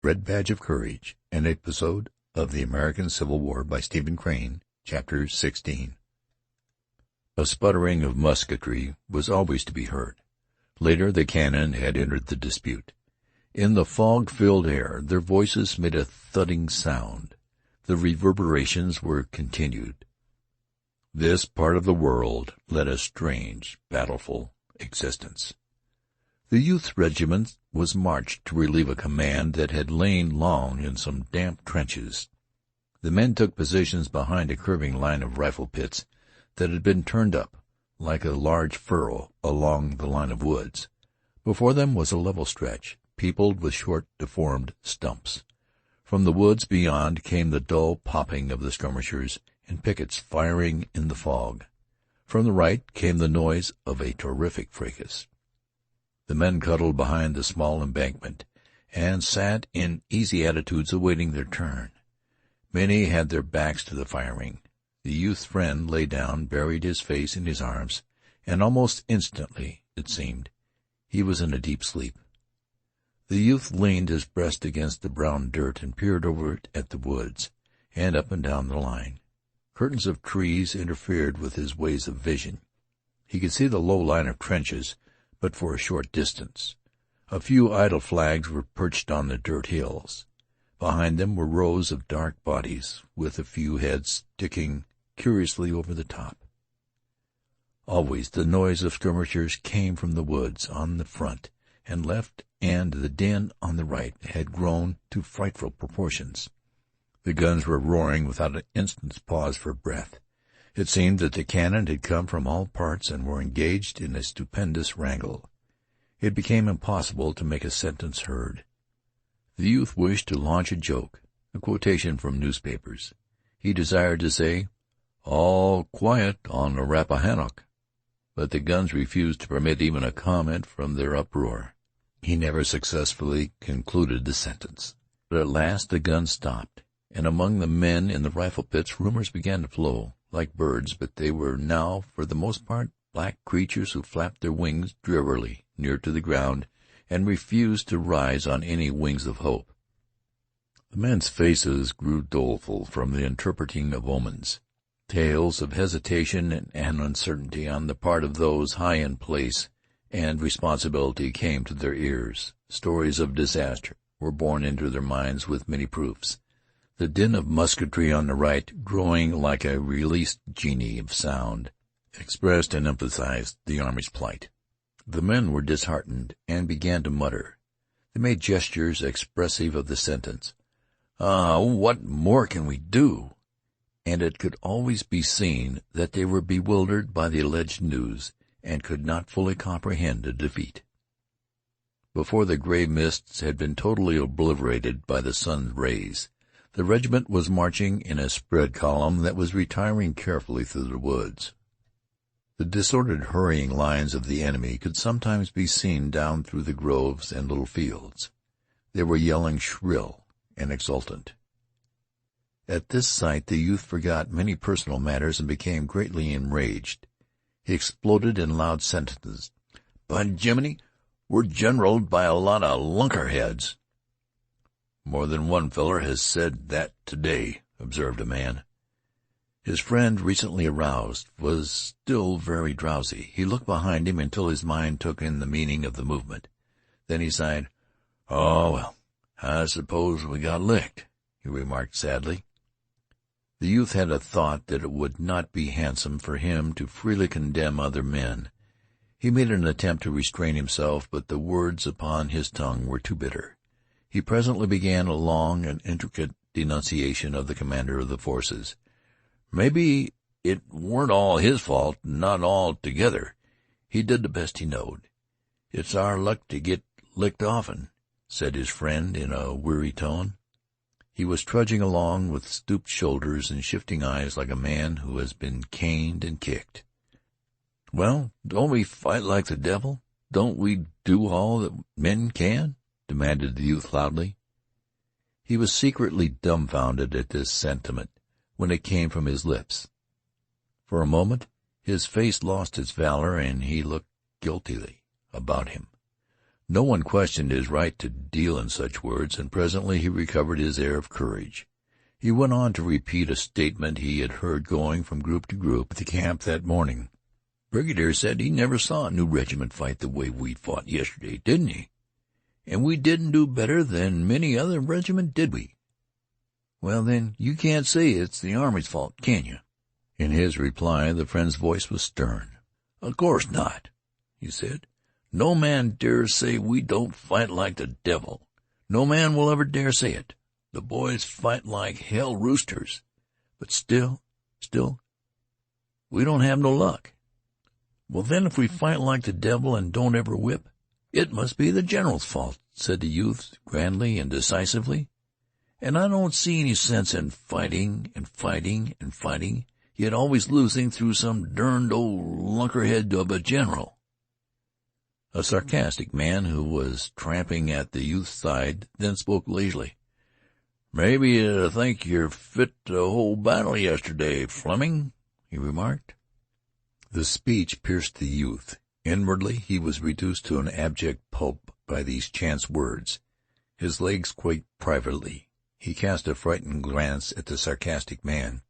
Red Badge of Courage, an episode of the American Civil War by Stephen Crane, Chapter 16. A sputtering of musketry was always to be heard. Later the cannon had entered the dispute. In the fog-filled air their voices made a thudding sound. The reverberations were continued. This part of the world led a strange, battleful existence. The youth regiment was marched to relieve a command that had lain long in some damp trenches. The men took positions behind a curving line of rifle pits that had been turned up like a large furrow along the line of woods. Before them was a level stretch, peopled with short, deformed stumps. From the woods beyond came the dull popping of the skirmishers and pickets firing in the fog. From the right came the noise of a terrific fracas. The men cuddled behind the small embankment and sat in easy attitudes awaiting their turn. Many had their backs to the firing. The youth's friend lay down, buried his face in his arms, and almost instantly, it seemed, he was in a deep sleep. The youth leaned his breast against the brown dirt and peered over it at the woods, and up and down the line. Curtains of trees interfered with his ways of vision. He could see the low line of trenches, but for a short distance. A few idle flags were perched on the dirt hills. Behind them were rows of dark bodies, with a few heads sticking curiously over the top. Always the noise of skirmishers came from the woods on the front and left, and the din on the right had grown to frightful proportions. The guns were roaring without an instant's pause for breath. It seemed that the cannon had come from all parts and were engaged in a stupendous wrangle. It became impossible to make a sentence heard. The youth wished to launch a joke, a quotation from newspapers. He desired to say, "All quiet on the Rappahannock," but the guns refused to permit even a comment from their uproar. He never successfully concluded the sentence. But at last the guns stopped, and among the men in the rifle pits rumors began to flow, like birds, but they were now, for the most part, black creatures who flapped their wings drearily near to the ground and refused to rise on any wings of hope. The men's faces grew doleful from the interpreting of omens. Tales of hesitation and uncertainty on the part of those high in place and responsibility came to their ears. Stories of disaster were borne into their minds with many proofs. The din of musketry on the right, growing like a released genie of sound, expressed and emphasized the army's plight. The men were disheartened and began to mutter. They made gestures expressive of the sentence, what more can we do?" And it could always be seen that they were bewildered by the alleged news and could not fully comprehend a defeat. Before the gray mists had been totally obliterated by the sun's rays, the regiment was marching in a spread column that was retiring carefully through the woods. The disordered, hurrying lines of the enemy could sometimes be seen down through the groves and little fields. They were yelling shrill and exultant. At this sight the youth forgot many personal matters and became greatly enraged. He exploded in loud sentences. "By Jiminy, we're generaled by a lot of lunkerheads." "More than one feller has said that today," observed a man. His friend, recently aroused, was still very drowsy. He looked behind him until his mind took in the meaning of the movement. Then he sighed. "Oh, well, I suppose we got licked," he remarked sadly. The youth had a thought that it would not be handsome for him to freely condemn other men. He made an attempt to restrain himself, but the words upon his tongue were too bitter. He presently began a long and intricate denunciation of the commander of the forces. "Maybe it weren't all his fault, not altogether. He did the best he knowed. It's our luck to get licked often," said his friend in a weary tone. He was trudging along with stooped shoulders and shifting eyes like a man who has been caned and kicked. "Well, don't we fight like the devil? Don't we do all that men can?" demanded the youth loudly. He was secretly dumbfounded at this sentiment when it came from his lips. For a moment his face lost its valor, and he looked guiltily about him. No one questioned his right to deal in such words, and presently he recovered his air of courage. He went on to repeat a statement he had heard going from group to group at the camp that morning. "Brigadier said he never saw a new regiment fight the way we fought yesterday, didn't he? And we didn't do better than many other regiments, did we? Well, then, you can't say it's the Army's fault, can you?" In his reply, the friend's voice was stern. "Of course not," he said. "No man dares say we don't fight like the devil. No man will ever dare say it. The boys fight like hell roosters. But still, we don't have no luck." "Well, then, if we fight like the devil and don't ever whip, it must be the general's fault," said the youth grandly and decisively. "And I don't see any sense in fighting and fighting and fighting, yet always losing through some derned old lunkerhead of a general." A sarcastic man who was tramping at the youth's side then spoke leisurely. "Maybe you think you're fit to hold battle yesterday, Fleming," he remarked. The speech pierced the youth. Inwardly he was reduced to an abject pulp by these chance words. His legs quaked privately. He cast a frightened glance at the sarcastic man.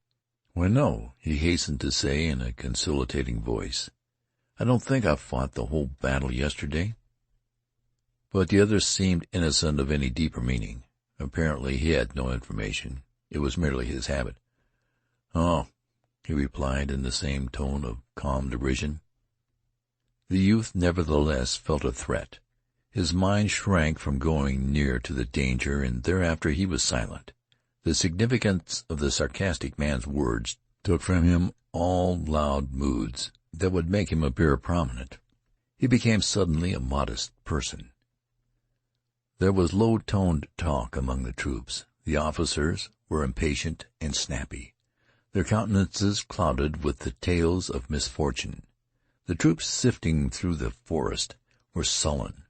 "Why, no," he hastened to say in a conciliating voice. "I don't think I fought the whole battle yesterday." But the other seemed innocent of any deeper meaning. Apparently he had no information. It was merely his habit. "Oh," he replied in the same tone of calm derision. The youth nevertheless felt a threat. His mind shrank from going near to the danger, and thereafter he was silent. The significance of the sarcastic man's words took from him all loud moods that would make him appear prominent. He became suddenly a modest person. There was low-toned talk among the troops. The officers were impatient and snappy, their countenances clouded with the tales of misfortune. The troops sifting through the forest were sullen.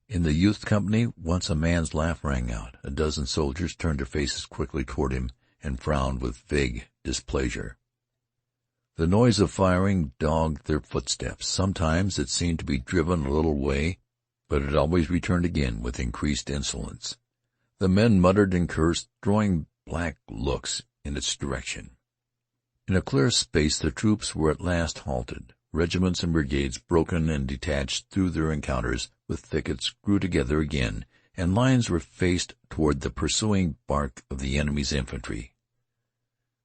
In the youth company once a man's laugh rang out. A dozen soldiers turned their faces quickly toward him and frowned with vague displeasure. The noise of firing dogged their footsteps. Sometimes it seemed to be driven a little way, but it always returned again with increased insolence. The men muttered and cursed, throwing black looks in its direction. In a clear space the troops were at last halted. Regiments and brigades, broken and detached through their encounters with thickets, grew together again, and lines were faced toward the pursuing bark of the enemy's infantry.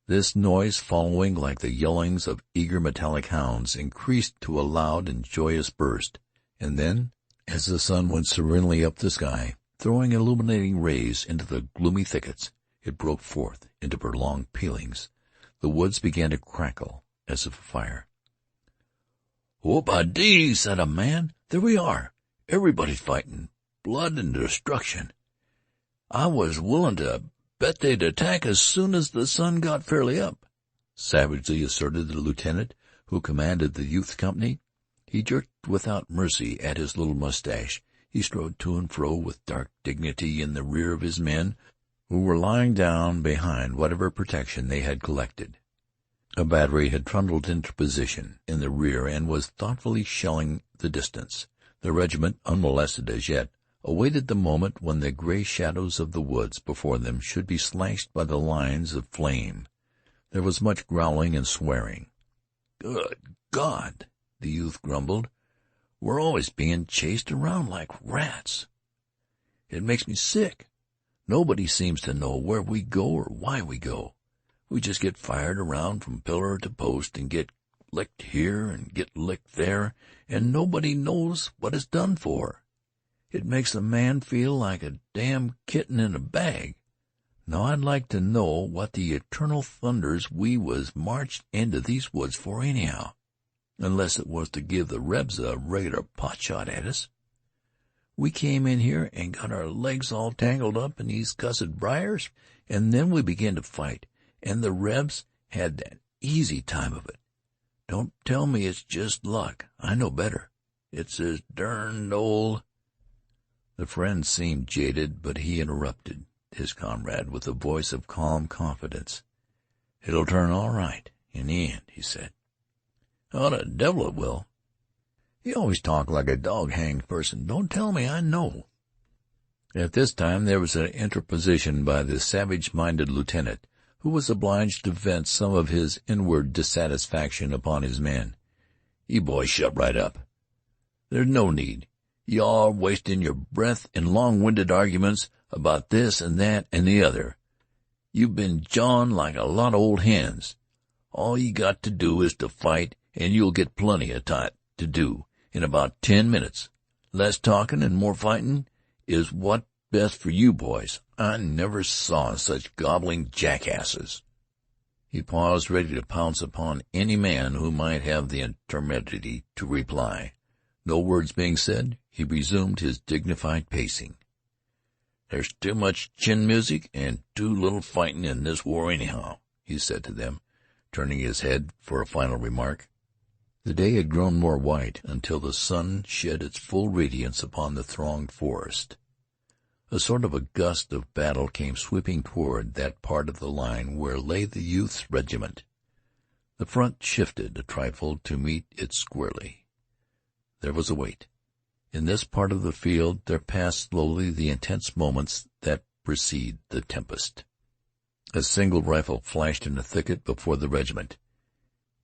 This noise, following like the yellings of eager metallic hounds, increased to a loud and joyous burst, and then, as the sun went serenely up the sky, throwing illuminating rays into the gloomy thickets, it broke forth into prolonged pealings. The woods began to crackle as if afire. "Whoop-a-dee," said a man. "There we are. Everybody's fighting. Blood and destruction. I was willing to bet they'd attack as soon as the sun got fairly up," savagely asserted the lieutenant who commanded the youth company. He jerked without mercy at his little mustache. He strode to and fro with dark dignity in the rear of his men, who were lying down behind whatever protection they had collected. A battery had trundled into position in the rear and was thoughtfully shelling the distance. The regiment, unmolested as yet, awaited the moment when the gray shadows of the woods before them should be slashed by the lines of flame. There was much growling and swearing. "Good God," the youth grumbled. "We're always being chased around like rats. It makes me sick. Nobody seems to know where we go or why we go. We just get fired around from pillar to post and get licked here and get licked there, and nobody knows what it's done for. It makes a man feel like a damn kitten in a bag. Now I'd like to know what the eternal thunders we was marched into these woods for anyhow, unless it was to give the Rebs a regular pot-shot at us. We came in here and got our legs all tangled up in these cussed briars, and then we began to fight, and the Rebs had an easy time of it. Don't tell me it's just luck. I know better. It's this derned old—" The friend seemed jaded, but he interrupted his comrade with a voice of calm confidence. "It'll turn all right in the end," he said. "Oh, the devil it will." You always talk like a dog-hanged person. Don't tell me I know." At this time there was an interposition by the savage-minded lieutenant, who was obliged to vent some of his inward dissatisfaction upon his men. "You boys shut right up. There's no need. You all are wasting your breath in long-winded arguments about this and that and the other. You've been jawing like a lot of old hens. All you got to do is to fight, and you'll get plenty of time to do in about 10 minutes. Less talking and more fighting is what's best for you boys. I never saw such gobbling jackasses." He paused, ready to pounce upon any man who might have the temerity to reply. No words being said, he resumed his dignified pacing. "There's too much chin music and too little fighting in this war anyhow," he said to them, turning his head for a final remark. The day had grown more white until the sun shed its full radiance upon the thronged forest. A sort of a gust of battle came sweeping toward that part of the line where lay the youth's regiment. The front shifted a trifle to meet it squarely. There was a wait. In this part of the field there passed slowly the intense moments that precede the tempest. A single rifle flashed in a thicket before the regiment.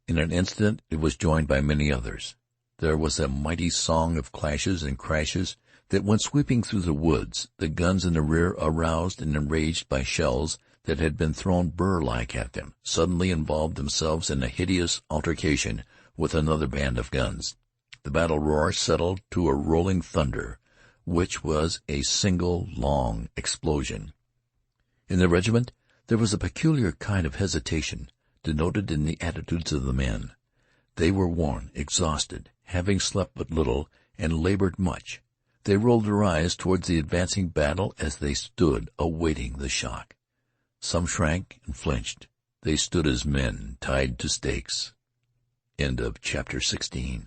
In an instant it was joined by many others. There was a mighty song of clashes and crashes that went sweeping through the woods. The guns in the rear, aroused and enraged by shells that had been thrown burr-like at them, suddenly involved themselves in a hideous altercation with another band of guns. The battle roar settled to a rolling thunder, which was a single long explosion. In the regiment there was a peculiar kind of hesitation, denoted in the attitudes of the men. They were worn, exhausted, having slept but little and labored much. They rolled their eyes towards the advancing battle as they stood awaiting the shock. Some shrank and flinched. They stood as men tied to stakes. End of chapter 16.